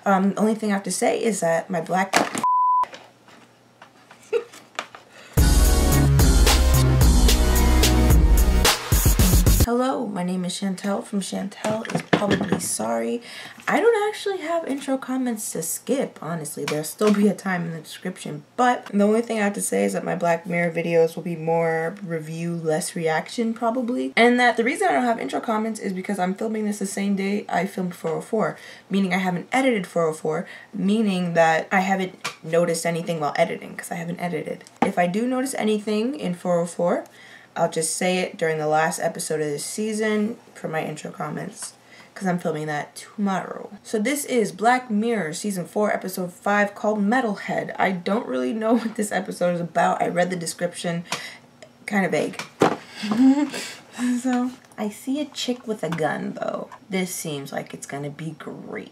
The only thing I have to say is that my black... Hello, my name is Shantel from Shantel is Probably Sorry. I don't actually have intro comments to skip, honestly. There'll still be a time in the description, but the only thing I have to say is that my Black Mirror videos will be more review, less reaction, probably. And that the reason I don't have intro comments is because I'm filming this the same day I filmed 404, meaning I haven't edited 404, meaning that I haven't noticed anything while editing, because I haven't edited. If I do notice anything in 404, I'll just say it during the last episode of this season for my intro comments, because I'm filming that tomorrow. So this is Black Mirror Season 4, Episode 5, called Metalhead. I don't really know what this episode is about. I read the description, kind of vague. So, I see a chick with a gun, though. This seems like it's gonna be great.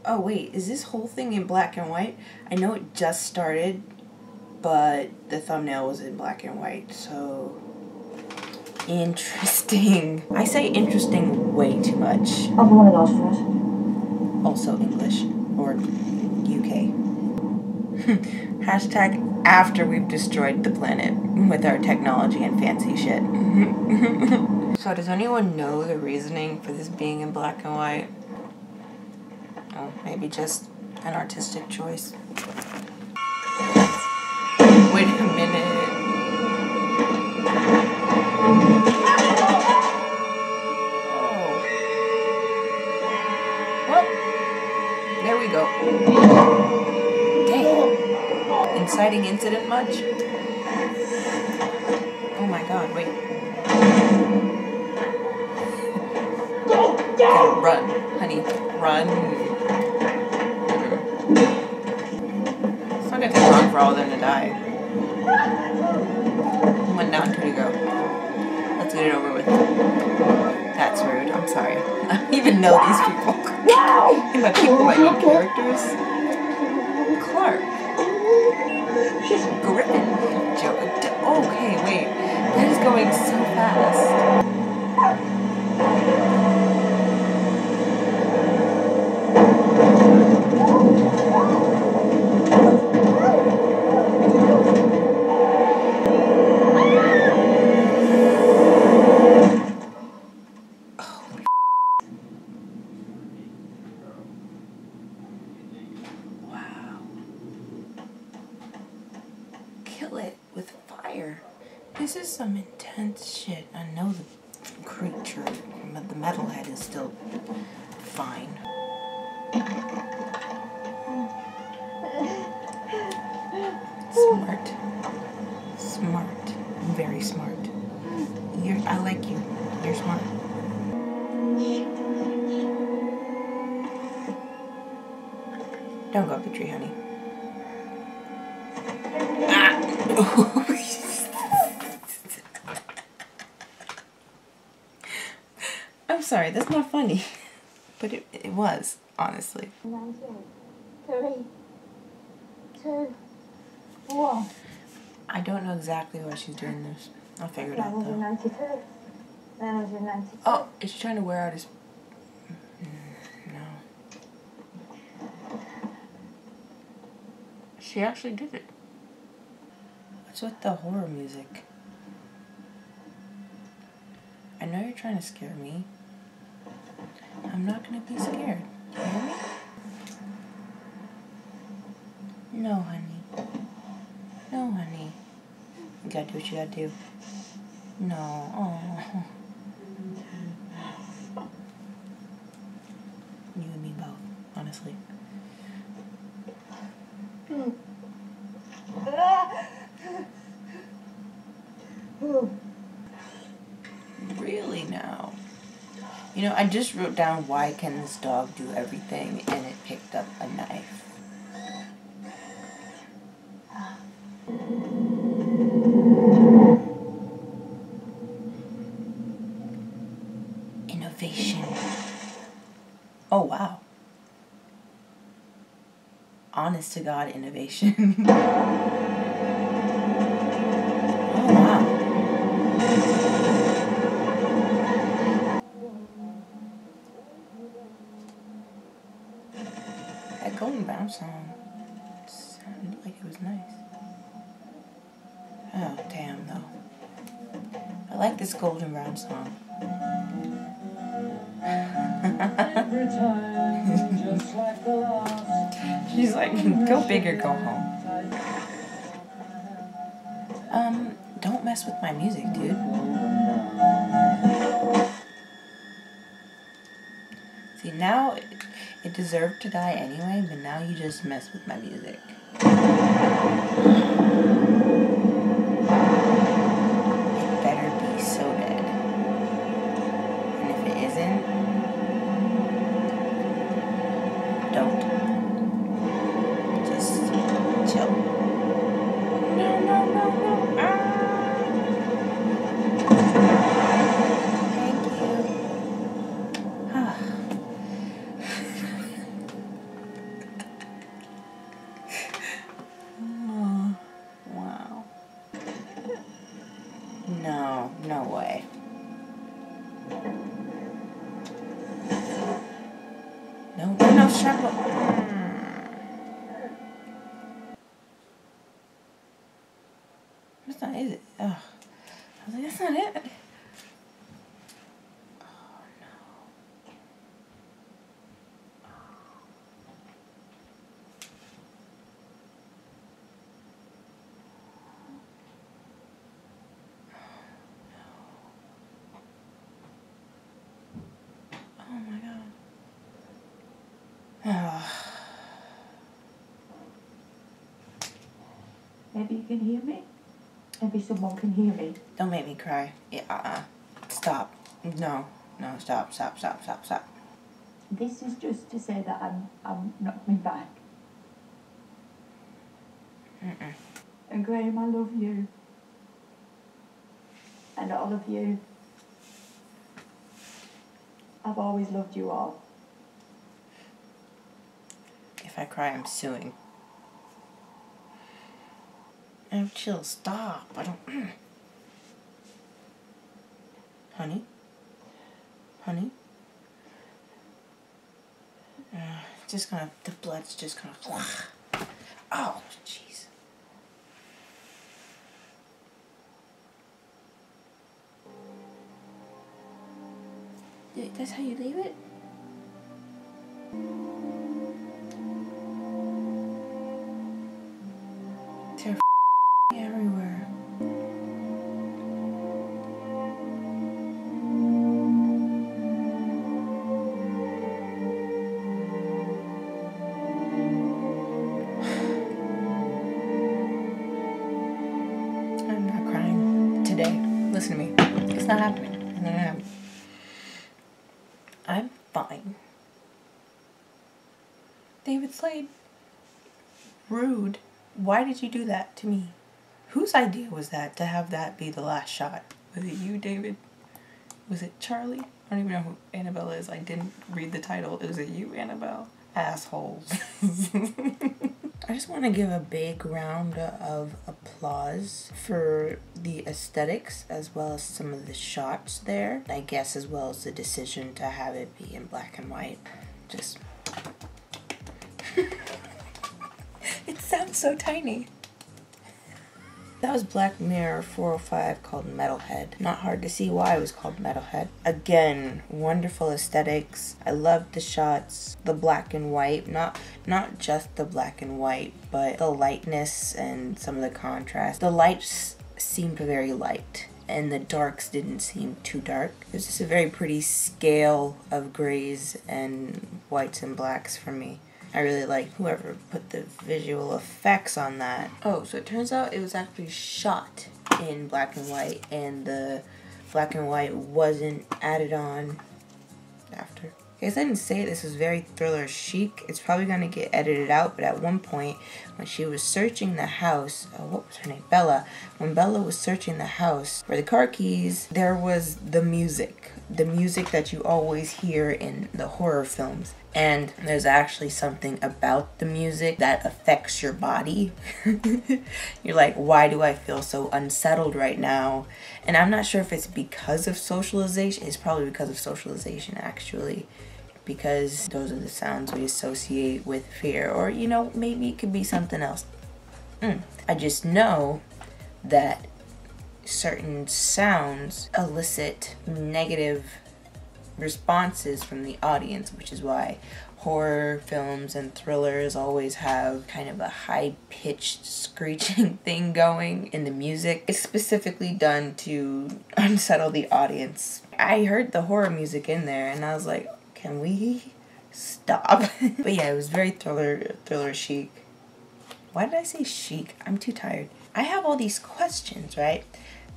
Oh wait, is this whole thing in black and white? I know it just started, but the thumbnail was in black and white, so interesting. I say interesting way too much. I'll be one of those first. Also English or UK. Hashtag after we've destroyed the planet with our technology and fancy shit. So does anyone know the reasoning for this being in black and white? Oh, maybe just an artistic choice. Wait a minute. Oh. Well, there we go. Dang. Inciting incident much? Oh my god, wait. Gotta run, honey. Run. It's not gonna take long for all of them to die. One down, two to go. Let's get it over with. That's rude. I'm sorry. I don't even know these people. And by people, I mean characters. Clark. Griffin. Joe. Okay, wait. That is going so fast. Kill it with fire. This is some intense shit. I know the creature, the Metalhead, is still fine. Smart. Smart. Very smart. I like you. You're smart. Don't go up the tree, honey. I'm sorry, that's not funny. But it was, honestly. 3, 2, 1. I don't know exactly why she's doing this. I'll figure it out though. 992. Oh, is she trying to wear out his... No. She actually did it. What's with the horror music? I know you're trying to scare me. I'm not gonna be scared. You hear me? No, honey. No, honey. You gotta do what you gotta do. No. Oh. You and me both, honestly. Really now? You know, I just wrote down why can this dog do everything, and it picked up a knife. Innovation. Oh wow. Honest to God innovation. Oh wow. That Golden Brown song sounded like it was nice. Oh, damn, though. I like this Golden Brown song. Every time, just like the last. She's like, go big or go home. Don't mess with my music, dude. See, now it deserved to die anyway, but now you just mess with my music. It better be so dead. And if it isn't, don't. Just chill. No, no, no, no. Ah. Thank you. Ah. Oh, wow. No, no way. No, no, shut up. That's not, is it? Ugh. I was like, that's not it. Oh, no. Oh, my God. Ugh. Maybe you can hear me. Maybe someone can hear me. Don't make me cry. Yeah, Stop. No, no, stop. This is just to say that I'm not coming back. Mm-mm. And Graham, I love you. And all of you. I've always loved you all. If I cry, I'm suing. Oh, chill, stop. I don't... Honey? Honey? Just gonna... The blood's just gonna... Oh, jeez. That's how you leave it? They're everywhere. I'm not crying today. Listen to me. It's not happening. It's not happening. I'm fine. David Slade. Rude. Why did you do that to me? Whose idea was that to have that be the last shot? Was it you, David? Was it Charlie? I don't even know who Annabelle is. I didn't read the title. Was it you, Annabelle? Assholes. I just want to give a big round of applause for the aesthetics as well as some of the shots there. I guess as well as the decision to have it be in black and white. Just... It sounds so tiny. That was Black Mirror 405 called Metalhead. Not hard to see why it was called Metalhead. Again, wonderful aesthetics. I loved the shots, the black and white. Not just the black and white, but the lightness and some of the contrast. The lights seemed very light, and the darks didn't seem too dark. It was just a very pretty scale of grays and whites and blacks for me. I really like whoever put the visual effects on that. Oh, so it turns out it was actually shot in black and white, and the black and white wasn't added on after. I guess I didn't say this was very thriller chic. It's probably gonna get edited out, but at one point when she was searching the house, what was her name? Bella. When Bella was searching the house for the car keys, there was the music. The music that you always hear in the horror films. And there's actually something about the music that affects your body. You're like, why do I feel so unsettled right now? And I'm not sure if it's because of socialization. It's probably because of socialization, actually. because those are the sounds we associate with fear, or you know, maybe it could be something else. I just know that certain sounds elicit negative responses from the audience, which is why horror films and thrillers always have kind of a high-pitched screeching thing going in the music. It's specifically done to unsettle the audience. I heard the horror music in there and I was like, can we stop? But yeah, it was very thriller chic. Why did I say chic? I'm too tired. I have all these questions, right?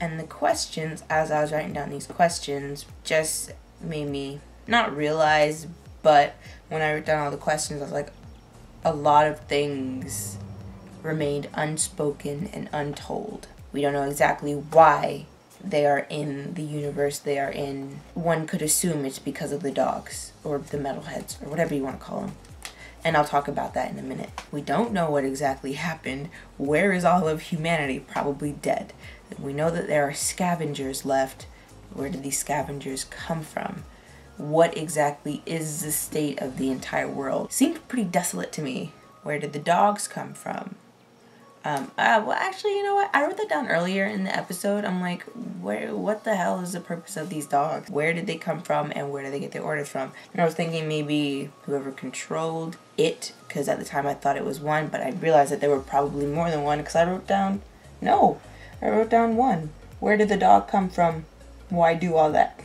And the questions, as I was writing down these questions, just made me not realize, but when I wrote down all the questions, I was like, a lot of things remained unspoken and untold. We don't know exactly why they are in the universe they are in. One could assume it's because of the dogs, or the Metalheads, or whatever you want to call them. And I'll talk about that in a minute. We don't know what exactly happened. Where is all of humanity? Probably dead. We know that there are scavengers left. Where did these scavengers come from? What exactly is the state of the entire world? Seemed pretty desolate to me. Where did the dogs come from? Well, actually, you know what? I wrote that down earlier in the episode. I'm like, what the hell is the purpose of these dogs? Where did they come from and where did they get their orders from? And I was thinking maybe whoever controlled it, because at the time I thought it was one, but I realized that there were probably more than one because I wrote down one. Where did the dog come from? Why do all that?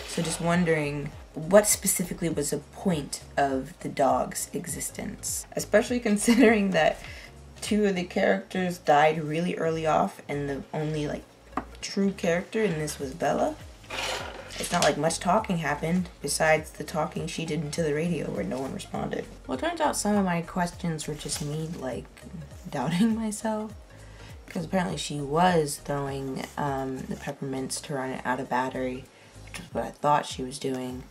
So just wondering, what specifically was the point of the dog's existence? Especially considering that two of the characters died really early off and the only like true character in this was Bella. It's not like much talking happened besides the talking she did into the radio where no one responded. Well, it turns out some of my questions were just me like doubting myself, because apparently she was throwing the peppermints to run it out of battery, which was what I thought she was doing.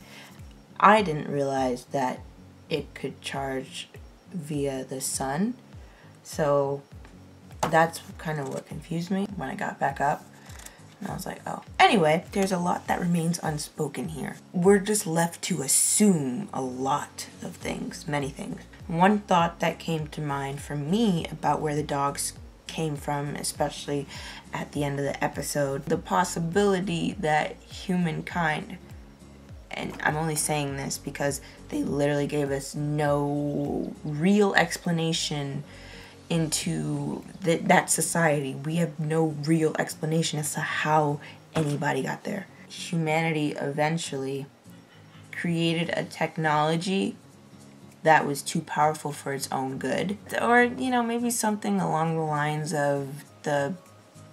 I didn't realize that it could charge via the sun, so that's kind of what confused me when I got back up. And I was like, oh. Anyway, there's a lot that remains unspoken here. We're just left to assume a lot of things, many things. One thought that came to mind for me about where the dogs came from, especially at the end of the episode, the possibility that humankind, and I'm only saying this because they literally gave us no real explanation into that society. We have no real explanation as to how anybody got there. Humanity eventually created a technology that was too powerful for its own good. Or, you know, maybe something along the lines of the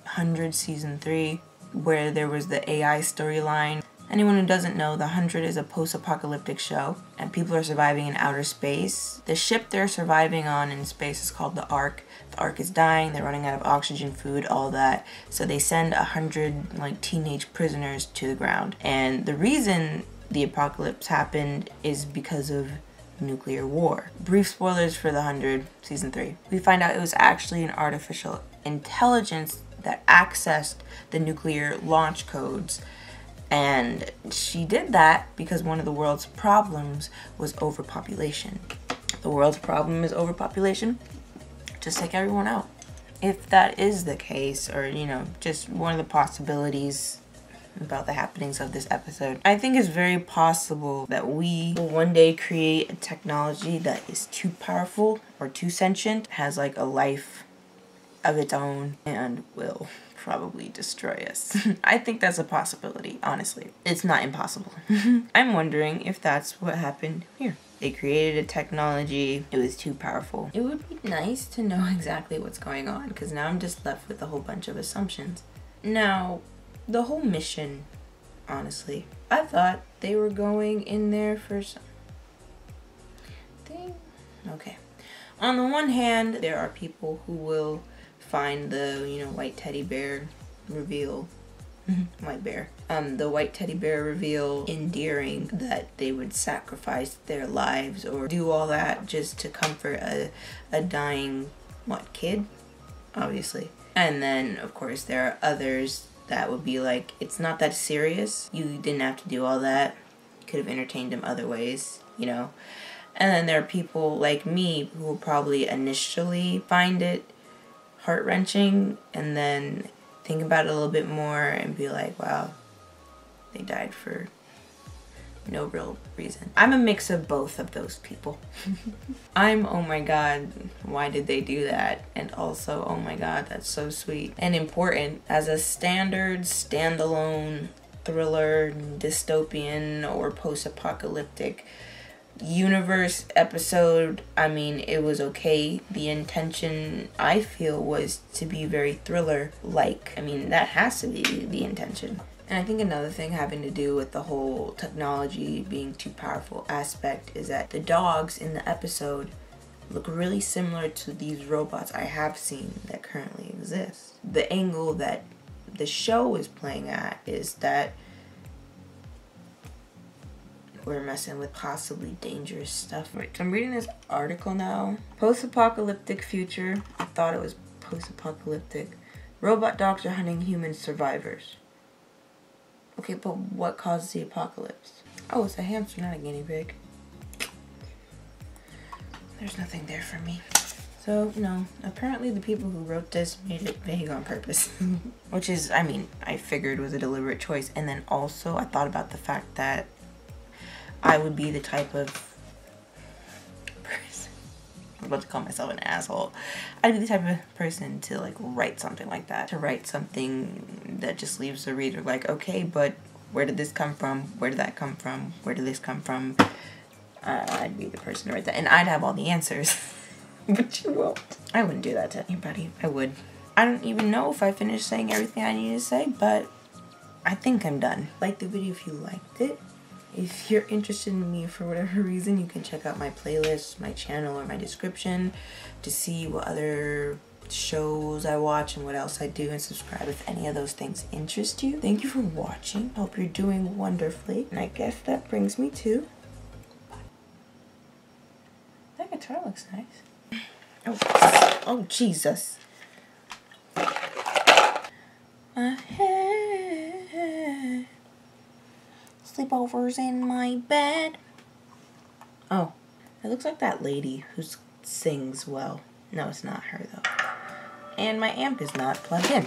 100 season 3, where there was the AI storyline. Anyone who doesn't know, The 100 is a post-apocalyptic show, and people are surviving in outer space. The ship they're surviving on in space is called the Ark. The Ark is dying, they're running out of oxygen, food, all that. So they send 100 like teenage prisoners to the ground. And the reason the apocalypse happened is because of nuclear war. Brief spoilers for The 100 season 3. We find out it was actually an artificial intelligence that accessed the nuclear launch codes. And she did that because one of the world's problems was overpopulation. The world's problem is overpopulation. Just take everyone out. If that is the case, or, you know, just one of the possibilities about the happenings of this episode, I think it's very possible that we will one day create a technology that is too powerful or too sentient, has like a life of its own, and will probably destroy us. I think that's a possibility, honestly. It's not impossible. I'm wondering if that's what happened here. They created a technology, it was too powerful. It would be nice to know exactly what's going on, because now I'm just left with a whole bunch of assumptions. Now, the whole mission, honestly, I thought they were going in there for some thing. Okay. On the one hand, there are people who will find the, you know, white teddy bear reveal, white bear, the white teddy bear reveal endearing, that they would sacrifice their lives or do all that just to comfort a dying, what, kid? Obviously. And then, of course, there are others that would be like, it's not that serious. You didn't have to do all that. You could have entertained him other ways, you know. And then there are people like me who will probably initially find it heart-wrenching and then think about it a little bit more and be like, wow, they died for no real reason. I'm a mix of both of those people. I'm, oh my god, why did they do that? And also, oh my god, that's so sweet and important. As a standard standalone thriller, dystopian, or post-apocalyptic universe episode, I mean, it was okay. The intention, I feel, was to be very thriller-like. I mean, that has to be the intention. And I think another thing having to do with the whole technology being too powerful aspect is that the dogs in the episode look really similar to these robots I have seen that currently exist. The angle that the show is playing at is that we're messing with possibly dangerous stuff. Right, so I'm reading this article now. Post-apocalyptic future. I thought it was post-apocalyptic. Robot dogs are hunting human survivors. Okay, but what caused the apocalypse? Oh, it's a hamster, not a guinea pig. There's nothing there for me. So, no, apparently the people who wrote this made it vague on purpose. Which is, I mean, I figured was a deliberate choice. And then also, I thought about the fact that I would be the type of person, I'm about to call myself an asshole. I'd be the type of person to like write something like that. To write something that just leaves the reader like, okay, but where did this come from? Where did that come from? Where did this come from? I'd be the person to write that. And I'd have all the answers. But you won't. I wouldn't do that to anybody. I would. I don't even know if I finished saying everything I need to say, but I think I'm done. Like the video if you liked it. If you're interested in me for whatever reason, you can check out my playlist, my channel, or my description to see what other shows I watch and what else I do, and subscribe if any of those things interest you. Thank you for watching. Hope you're doing wonderfully. And I guess that brings me to... That guitar looks nice. Oh, Jesus. My head. Sleepovers in my bed. Oh, it looks like that lady who sings well. No, it's not her though. And my amp is not plugged in.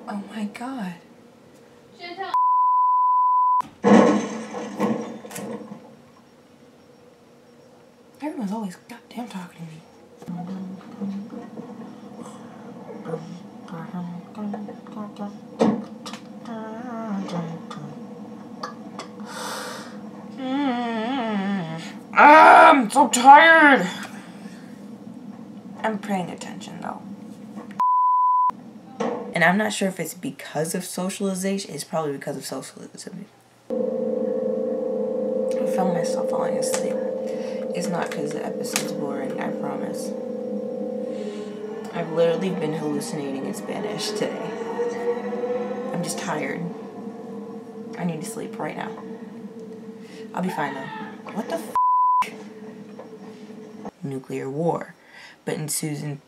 Oh my god. Shantel. Everyone's always goddamn talking to me. I'm so tired. I'm paying attention though. And I'm not sure if it's because of socialization. It's probably because of socialization. I found myself falling asleep. It's not because the episode's boring, I promise. I've literally been hallucinating in Spanish today. I'm just tired. I need to sleep right now. I'll be fine though. What the f***? Nuclear war. But in Susan.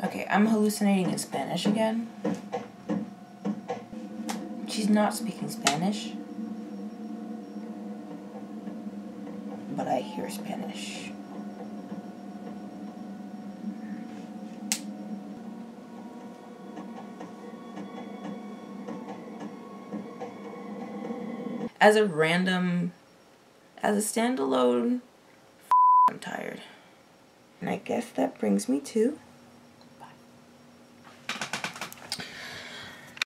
Okay, I'm hallucinating in Spanish again. She's not speaking Spanish. But I hear Spanish. As a standalone, I'm tired. And I guess that brings me to